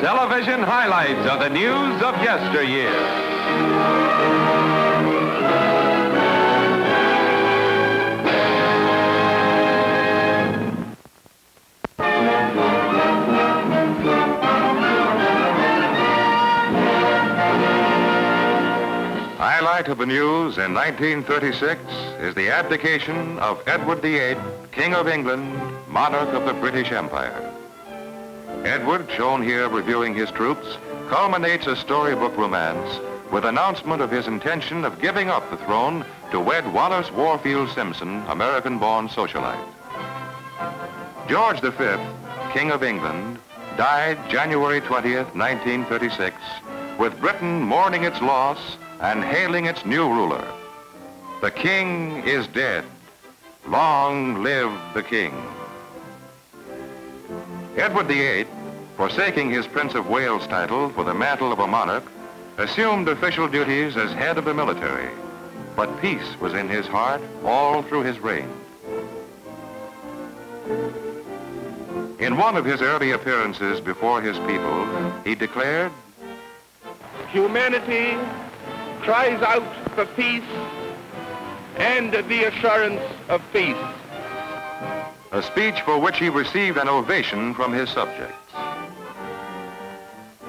television highlights of the news of yesteryear. Highlight of the news in 1936 is the abdication of Edward VIII, King of England, monarch of the British Empire. Edward, shown here reviewing his troops, culminates a storybook romance with announcement of his intention of giving up the throne to wed Wallace Warfield Simpson, American-born socialite. George V, King of England, died January 20th, 1936, with Britain mourning its loss and hailing its new ruler. The king is dead. Long live the king. Edward VIII, forsaking his Prince of Wales title for the mantle of a monarch, assumed official duties as head of the military, but peace was in his heart all through his reign. In one of his early appearances before his people, he declared, "Humanity cries out for peace and the assurance of peace." A speech for which he received an ovation from his subjects.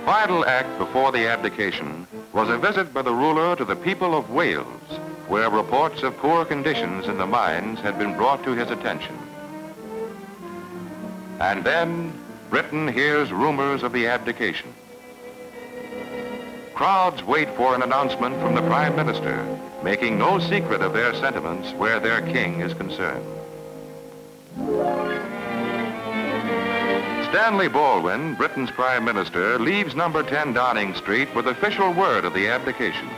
Final act before the abdication was a visit by the ruler to the people of Wales, where reports of poor conditions in the mines had been brought to his attention. And then Britain hears rumors of the abdication. Crowds wait for an announcement from the Prime Minister, making no secret of their sentiments where their king is concerned. Stanley Baldwin, Britain's Prime Minister, leaves number 10 Downing Street with official word of the abdication.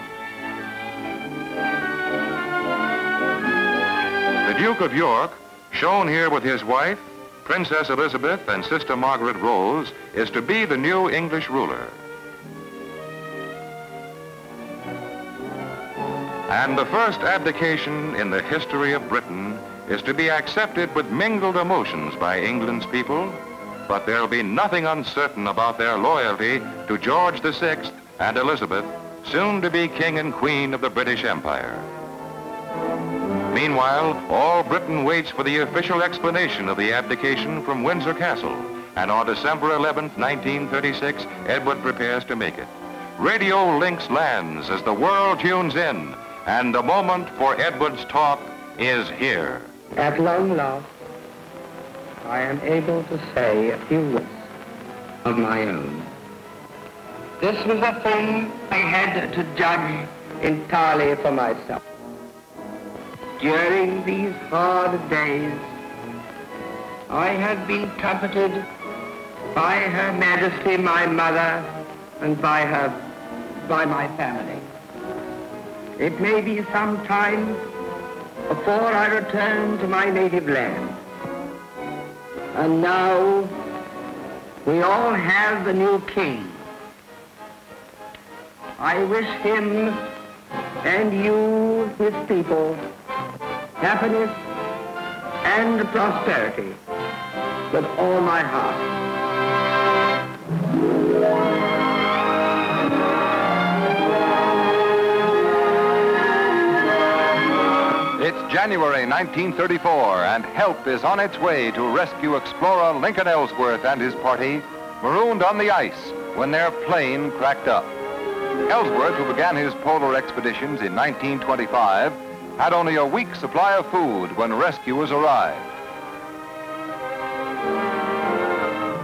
The Duke of York, shown here with his wife, Princess Elizabeth and Sister Margaret Rose, is to be the new English ruler. And the first abdication in the history of Britain is to be accepted with mingled emotions by England's people, but there'll be nothing uncertain about their loyalty to George VI and Elizabeth, soon to be King and Queen of the British Empire. Meanwhile, all Britain waits for the official explanation of the abdication from Windsor Castle, and on December 11th, 1936, Edward prepares to make it. Radio Lynx lands as the world tunes in, and the moment for Edward's talk is here. At long last, I am able to say a few words of my own. This was a thing I had to judge entirely for myself. During these hard days, I had been comforted by Her Majesty, my mother, and by my family. It may be some time before I return to my native land. And now we all have the new king. I wish him and you, his people, happiness and prosperity with all my heart. It's January 1934, and help is on its way to rescue explorer Lincoln Ellsworth and his party, marooned on the ice when their plane cracked up. Ellsworth, who began his polar expeditions in 1925, had only a week's supply of food when rescuers arrived.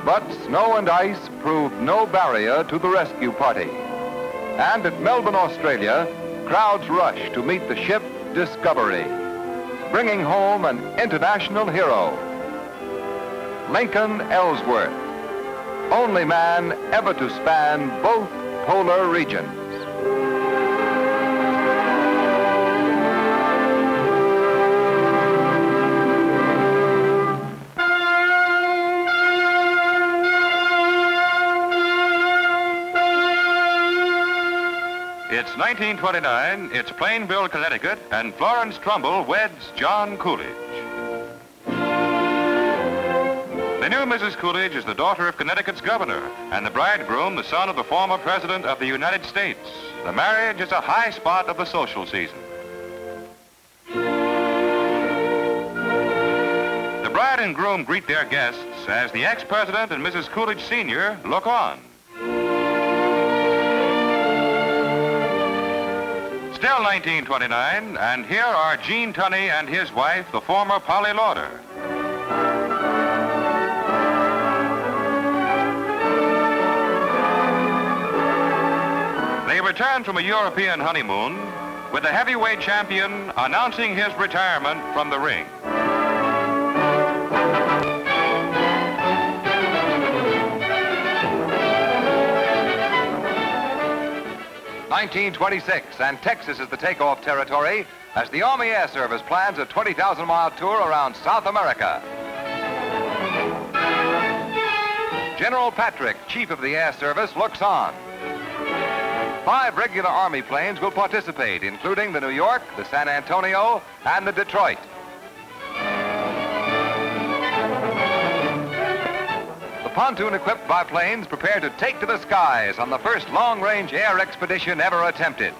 But snow and ice proved no barrier to the rescue party. And at Melbourne, Australia, crowds rushed to meet the ship Discovery, bringing home an international hero, Lincoln Ellsworth, only man ever to span both polar regions. It's 1929, it's Plainville, Connecticut, and Florence Trumbull weds John Coolidge. The new Mrs. Coolidge is the daughter of Connecticut's governor, and the bridegroom the son of the former President of the United States. The marriage is a high spot of the social season. The bride and groom greet their guests as the ex-president and Mrs. Coolidge Sr. look on. Still 1929, and here are Gene Tunney and his wife, the former Polly Lauder. They returned from a European honeymoon with the heavyweight champion announcing his retirement from the ring. (1926), and Texas is the takeoff territory as the Army Air Service plans a 20,000-mile tour around South America. General Patrick, Chief of the Air Service, looks on. 5 regular Army planes will participate, including the New York, the San Antonio, and the Detroit. The pontoon-equipped biplanes prepare to take to the skies on the first long-range air expedition ever attempted.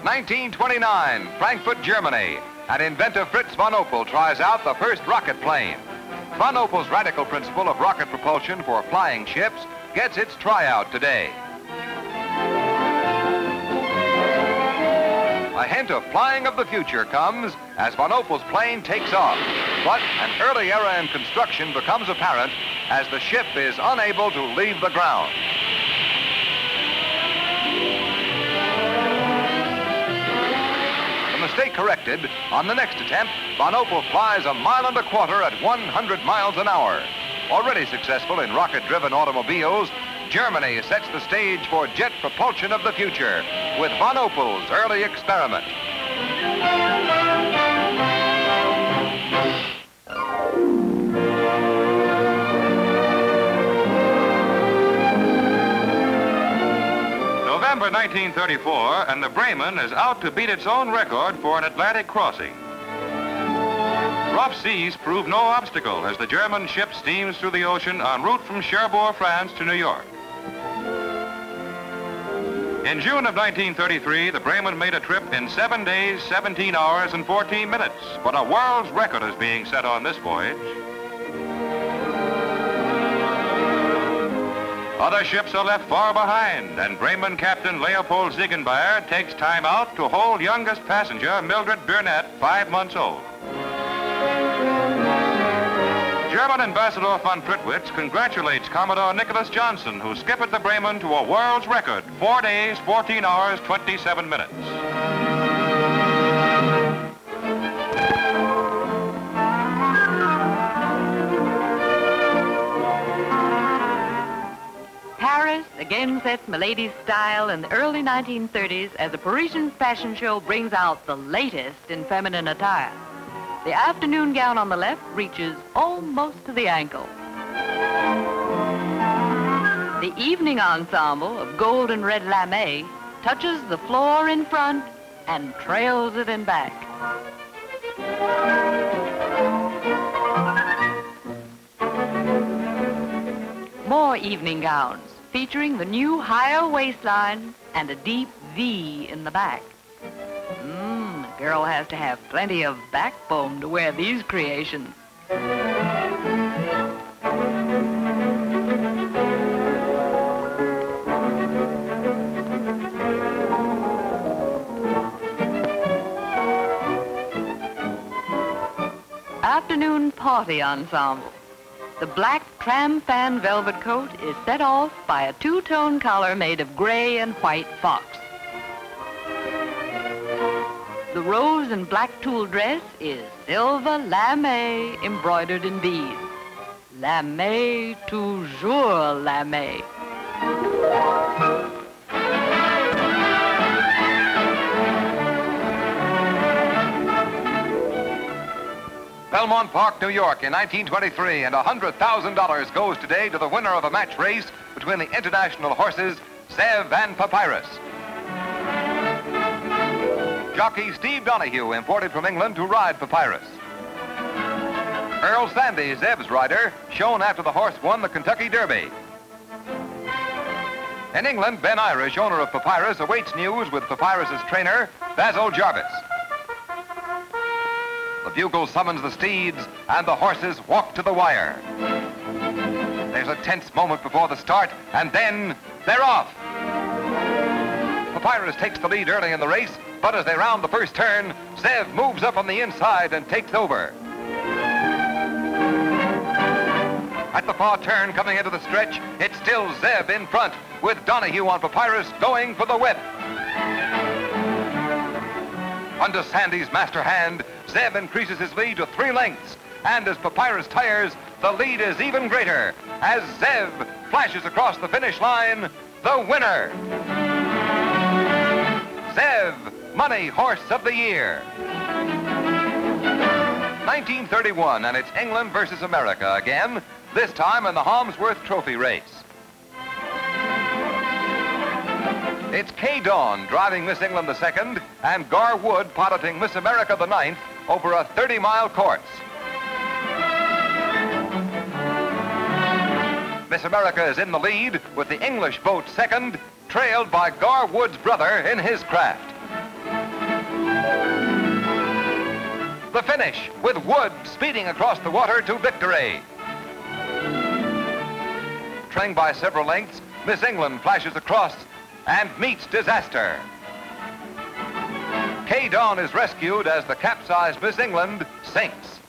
(1929), Frankfurt, Germany, and inventor Fritz von Opel tries out the first rocket plane. Von Opel's radical principle of rocket propulsion for flying ships gets its tryout today. A hint of flying of the future comes as Von Opel's plane takes off, but an early error in construction becomes apparent as the ship is unable to leave the ground. The mistake corrected, on the next attempt, Von Opel flies 1.25 miles at 100 miles an hour. Already successful in rocket-driven automobiles, Germany sets the stage for jet propulsion of the future with Von Opel's early experiment. November 1934, and the Bremen is out to beat its own record for an Atlantic crossing. Rough seas prove no obstacle as the German ship steams through the ocean en route from Cherbourg, France to New York. In June of 1933, the Bremen made a trip in 7 days, 17 hours, and 14 minutes, but a world's record is being set on this voyage. Other ships are left far behind, and Bremen Captain Leopold Ziegenbayer takes time out to hold youngest passenger Mildred Burnett, 5 months old. German Ambassador von Prittwitz congratulates Commodore Nicholas Johnson, who skippered the Bremen to a world's record, 4 days, 14 hours, 27 minutes. Paris again sets Milady's style in the early 1930s as a Parisian fashion show brings out the latest in feminine attire. The afternoon gown on the left reaches almost to the ankle. The evening ensemble of gold and red lame touches the floor in front and trails it in back. More evening gowns featuring the new higher waistline and a deep V in the back. A girl has to have plenty of backbone to wear these creations. Afternoon party ensemble. The black tram fan velvet coat is set off by a two-tone collar made of gray and white fox. The rose and black tulle dress is silver lame embroidered in beads. Lame, toujours lame. Belmont Park, New York in 1923, and $100,000 goes today to the winner of a match race between the international horses Sev and Papyrus. Jockey Steve Donahue imported from England to ride Papyrus. Earl Sandy, Zeb's rider, shown after the horse won the Kentucky Derby. In England, Ben Irish, owner of Papyrus, awaits news with Papyrus's trainer, Basil Jarvis. The bugle summons the steeds, and the horses walk to the wire. There's a tense moment before the start, and then they're off. Papyrus takes the lead early in the race, but as they round the first turn, Zev moves up on the inside and takes over. At the far turn coming into the stretch, it's still Zev in front, with Donahue on Papyrus going for the whip. Under Sandy's master hand, Zev increases his lead to 3 lengths. And as Papyrus tires, the lead is even greater as Zev flashes across the finish line, the winner. Zev, Money Horse of the Year. 1931, and it's England versus America again, this time in the Harmsworth Trophy race. It's Kay Dawn driving Miss England the second, and Gar Wood piloting Miss America the ninth over a 30-mile course. Miss America is in the lead with the English boat second, trailed by Gar Wood's brother in his craft. The finish with Wood speeding across the water to victory. Trailing by several lengths, Miss England flashes across and meets disaster. Kay Dawn is rescued as the capsized Miss England sinks.